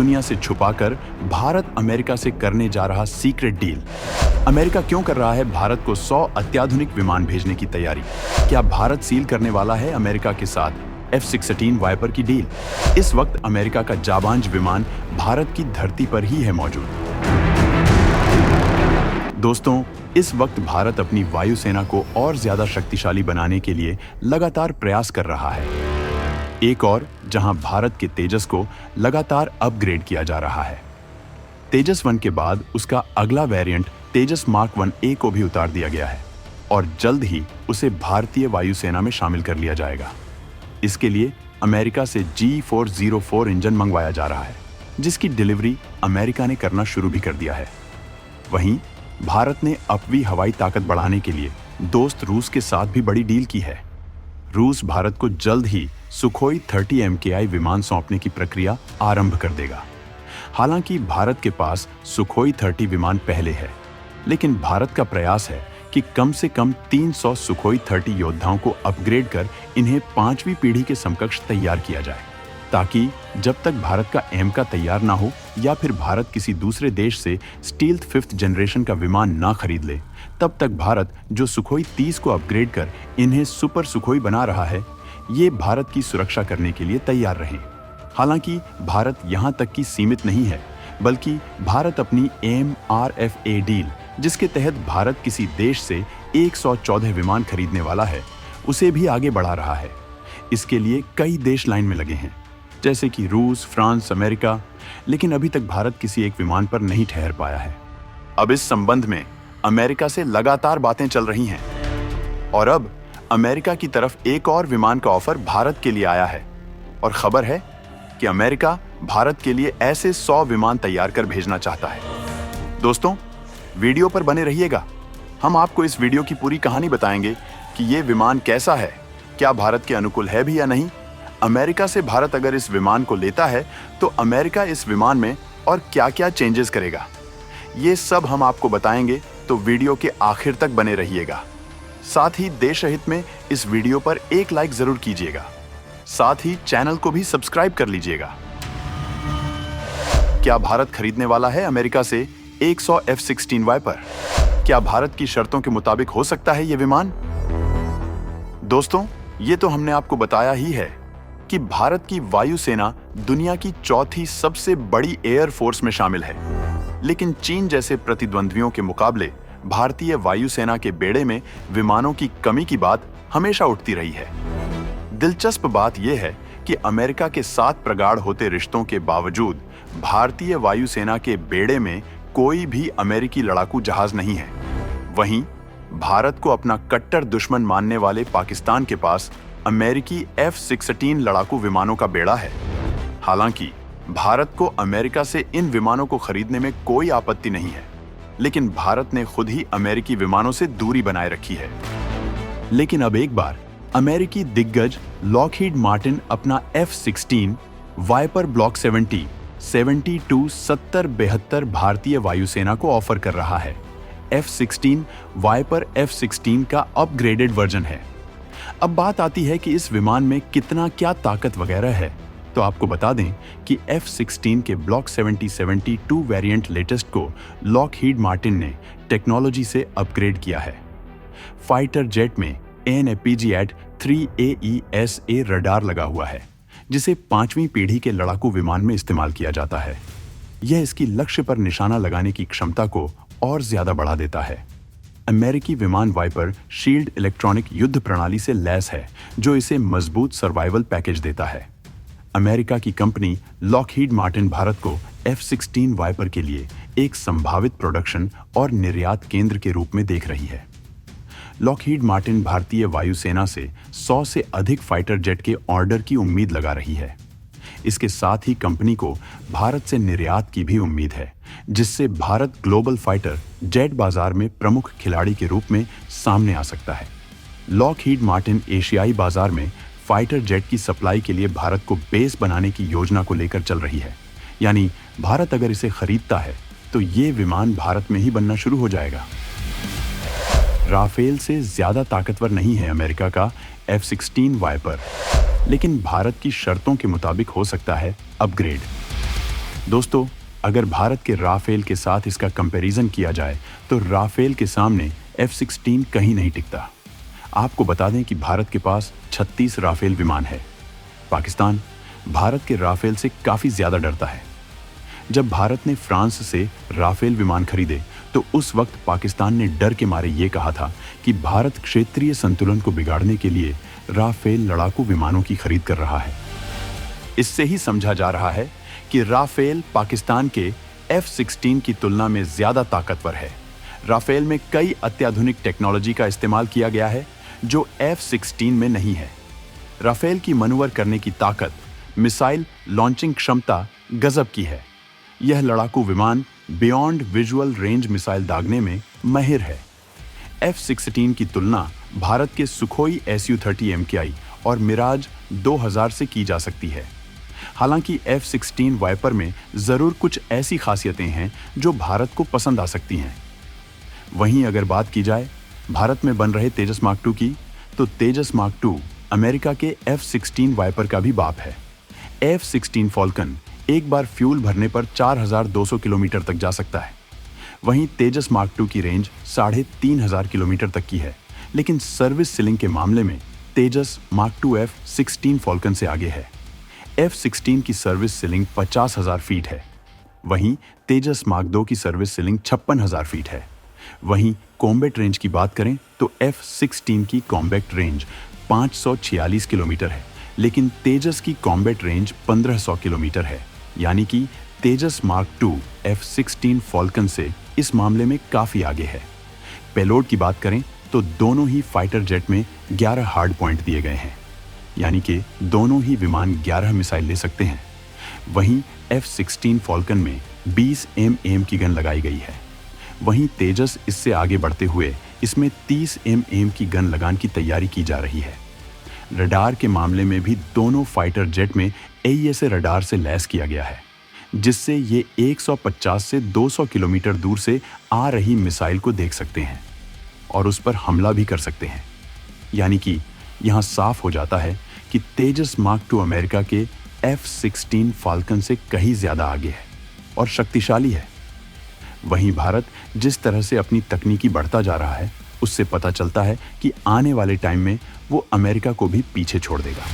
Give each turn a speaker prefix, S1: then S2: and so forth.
S1: दुनिया से छुपाकर भारत अमेरिका से करने जा रहा सीक्रेट डील। अमेरिका क्यों कर रहा है भारत को 100 अत्याधुनिक विमान भेजने की तैयारी? क्या भारत सील करने वाला है अमेरिका के साथ F-16 वाइपर की डील? इस वक्त अमेरिका का जाबांज विमान भारत की धरती पर ही है मौजूद। दोस्तों, इस वक्त भारत अपनी वायुसेना को और ज्यादा शक्तिशाली बनाने के लिए लगातार प्रयास कर रहा है। एक और जहां भारत के तेजस को लगातार अपग्रेड किया जा रहा है। तेजस 1 के बाद उसका अगला वेरिएंट तेजस मार्क 1A को भी उतार दिया गया है और जल्द ही उसे भारतीय वायुसेना में शामिल कर लिया जाएगा। इसके लिए अमेरिका से G404 इंजन मंगवाया जा रहा है, जिसकी डिलीवरी अमेरिका ने करना शुरू भी कर दिया है। वहीं भारत ने अपनी हवाई ताकत बढ़ाने के लिए दोस्त रूस के साथ भी बड़ी डील की है। रूस भारत को जल्द ही सुखोई 30 MKI विमान सौंपने की प्रक्रिया आरंभ कर देगा। हालांकि भारत के पास सुखोई 30 विमान पहले है, लेकिन भारत का प्रयास है कि कम से कम 300 सुखोई 30 योद्धाओं को अपग्रेड कर इन्हें 5वीं पीढ़ी के समकक्ष तैयार किया जाए, ताकि जब तक भारत का एमका तैयार ना हो या फिर भारत किसी दूसरे देश से स्टील्थ 5th जनरेशन का विमान ना खरीद ले, तब तक भारत जो सुखोई 30 को अपग्रेड कर इन्हें सुपर सुखोई बना रहा है, ये भारत की सुरक्षा करने के लिए तैयार रहें। हालांकि भारत यहां तक की सीमित नहीं है, बल्कि भारत अपनी MRFA डील, जिसके तहत भारत किसी देश से 114 विमान खरीदने वाला है, उसे भी आगे बढ़ा रहा है। इसके लिए कई देश लाइन में लगे हैं, जैसे कि रूस, फ्रांस, अमेरिका, लेकिन अभी तक भारत किसी एक विमान पर नहीं ठहर पाया है। अब इस संबंध में अमेरिका से लगातार बातें चल रही हैं और अब अमेरिका की तरफ एक और विमान का ऑफर भारत के लिए आया है और खबर है कि अमेरिका भारत के लिए ऐसे 100 विमान तैयार कर भेजना चाहता है। दोस्तों, वीडियो पर बने रहिएगा। हम आपको इस वीडियो की पूरी कहानी बताएंगे कि ये विमान कैसा है, क्या भारत के अनुकूल है भी या नहीं। अमेरिका से भारत अगर इस विमान को लेता है तो अमेरिका इस विमान में और क्या-क्या चेंजेस करेगा, ये सब हम आपको बताएंगे, तो वीडियो के आखिर तक बने रहिएगा। साथ ही देश हित में इस वीडियो पर एक लाइक जरूर कीजिएगा। साथ ही चैनल को भी सब्सक्राइब कर लीजिएगा। क्या भारत खरीदने वाला है अमेरिका से 100 F-16 वाइपर? क्या भारत की शर्तों के मुताबिक हो सकता है ये विमान? दोस्तों, ये तो हमने आपको बताया ही है कि भारत की वायुसेना दुनिया की चौथी सबसे बड़ी एयर फोर्स में शामिल है, लेकिन चीन जैसे प्रतिद्वंद्वियों के मुकाबले भारतीय वायुसेना के बेड़े में विमानों की कमी की बात हमेशा उठती रही है। दिलचस्प बात यह है कि अमेरिका के साथ प्रगाढ़ होते रिश्तों के बावजूद भारतीय वायुसेना के बेड़े में कोई भी अमेरिकी लड़ाकू जहाज नहीं है। वहीं भारत को अपना कट्टर दुश्मन मानने वाले पाकिस्तान के पास अमेरिकी F-16 लड़ाकू विमानों का बेड़ा है। हालांकि भारत को अमेरिका से इन विमानों को खरीदने में कोई आपत्ति नहीं है, लेकिन भारत ने खुद ही अमेरिकी विमानों से दूरी बनाए रखी है। लेकिन अब एक बार अमेरिकी दिग्गज लॉकहीड मार्टिन अपना F-16 वाइपर ब्लॉक 70, 72, 70, 72 भारतीय वायुसेना को ऑफर कर रहा है। F-16 वाइपर F-16 का अपग्रेडेड वर्जन है। अब बात आती है कि इस विमान में कितना क्या ताकत वगैरह है, तो आपको बता दें कि F-16 के ब्लॉक 70-72 वेरिएंट लेटेस्ट को लॉकहीड मार्टिन ने टेक्नोलॉजी से अपग्रेड किया है। फाइटर जेट में AN/APG-3AESA रडार लगा हुआ है, जिसे 5वीं पीढ़ी के लड़ाकू विमान में इस्तेमाल किया जाता है। यह इसकी लक्ष्य पर निशाना लगाने की क्षमता को और ज्यादा बढ़ा देता है। अमेरिकी विमान वाइपर शील्ड इलेक्ट्रॉनिक युद्ध प्रणाली से लैस है, जो इसे मजबूत सर्वाइवल पैकेज देता है। अमेरिका की कंपनी लॉकहीड मार्टिन भारत को F-16 वाइपर के लिए एक संभावित प्रोडक्शन और निर्यात केंद्र के रूप में देख रही है। लॉकहीड मार्टिन भारतीय वायुसेना से 100 से अधिक फाइटर जेट के ऑर्डर की उम्मीद लगा रही है। इसके साथ ही कंपनी को भारत से निर्यात की भी उम्मीद है, जिससे भारत ग्लोबल फाइटर जेट बाजार में प्रमुख खिलाड़ी के रूप में सामने आ सकता है। लॉकहीड मार्टिन एशियाई बाजार में फाइटर जेट की सप्लाई के लिए भारत को बेस बनाने की योजना को लेकर चल रही है। यानी भारत अगर इसे खरीदता है तो ये विमान भारत में ही बनना शुरू हो जाएगा। राफेल से ज्यादा ताकतवर नहीं है अमेरिका का F-16 वाइपर, लेकिन भारत की शर्तों के मुताबिक हो सकता है अपग्रेड। दोस्तों, अगर भारत के राफेल के साथ इसका कंपैरिजन किया जाए तो राफेल के सामने F-16 कहीं नहीं टिकता। आपको बता दें कि भारत के पास 36 राफेल विमान है। पाकिस्तान भारत के राफेल से काफी ज्यादा डरता है। जब भारत ने फ्रांस से राफेल विमान खरीदे तो उस वक्त पाकिस्तान ने डर के मारे ये कहा था कि भारत क्षेत्रीय संतुलन को बिगाड़ने के लिए राफेल लड़ाकू विमानों की खरीद कर रहा है। इससे ही समझा जा रहा है कि राफेल पाकिस्तान के F-16 की तुलना में ज्यादा ताकतवर है। राफेल में कई अत्याधुनिक टेक्नोलॉजी का इस्तेमाल किया गया है जो F-16 में नहीं है। राफेल की मनूवर करने की ताकत, मिसाइल लॉन्चिंग क्षमता गजब की है। यह लड़ाकू विमान बियॉन्ड विजुअल रेंज मिसाइल दागने में माहिर है। F-16 की तुलना भारत के सुखोई Su-30 MKI और मिराज 2000 से की जा सकती है। हालांकि F-16 वाइपर में जरूर कुछ ऐसी खासियतें हैं जो भारत को पसंद आ सकती हैं। वहीं अगर बात की जाए भारत में बन रहे तेजस मार्क 2 की, तो तेजस मार्क 2 अमेरिका के F-16 वाइपर का भी बाप है। F-16 फॉल्कन एक बार फ्यूल भरने पर 4200 किलोमीटर तक जा सकता है। वहीं तेजस मार्क 2 की रेंज 3500 किलोमीटर तक की है, लेकिन सर्विस सीलिंग के मामले में तेजस मार्क 2 F-16 फॉल्कन से आगे है। F-16 की सर्विस सीलिंग 50,000 फीट है। वहीं तेजस मार्क 2 की सर्विस सीलिंग 56,000 फीट है। वहीं कॉम्बैट रेंज की बात करें तो F-16 की कॉम्बैट रेंज 546 किलोमीटर है, लेकिन तेजस की कॉम्बैट रेंज 1500 किलोमीटर है। यानी कि तेजस मार्क 2 F-16 फॉल्कन से इस मामले में काफी आगे है। पेलोड की बात करें तो दोनों ही फाइटर जेट में 11 हार्ड पॉइंट दिए गए हैं, यानी कि दोनों ही विमान 11 मिसाइल ले सकते हैं। वहीं F-16 फॉल्कन में 20 mm की गन लगाई गई है। वहीं तेजस इससे आगे बढ़ते हुए इसमें 30 mm की गन लगान की तैयारी की जा रही है। रडार के मामले में भी दोनों फाइटर जेट में AESA रडार से लैस किया गया है, जिससे ये 150 से 200 किलोमीटर दूर से आ रही मिसाइल को देख सकते हैं और उस पर हमला भी कर सकते हैं। यानी कि यहाँ साफ हो जाता है कि तेजस मार्क 2 अमेरिका के F-16 फाल्कन से कहीं ज्यादा आगे है और शक्तिशाली है। वहीं भारत जिस तरह से अपनी तकनीकी बढ़ता जा रहा है, उससे पता चलता है कि आने वाले टाइम में वो अमेरिका को भी पीछे छोड़ देगा।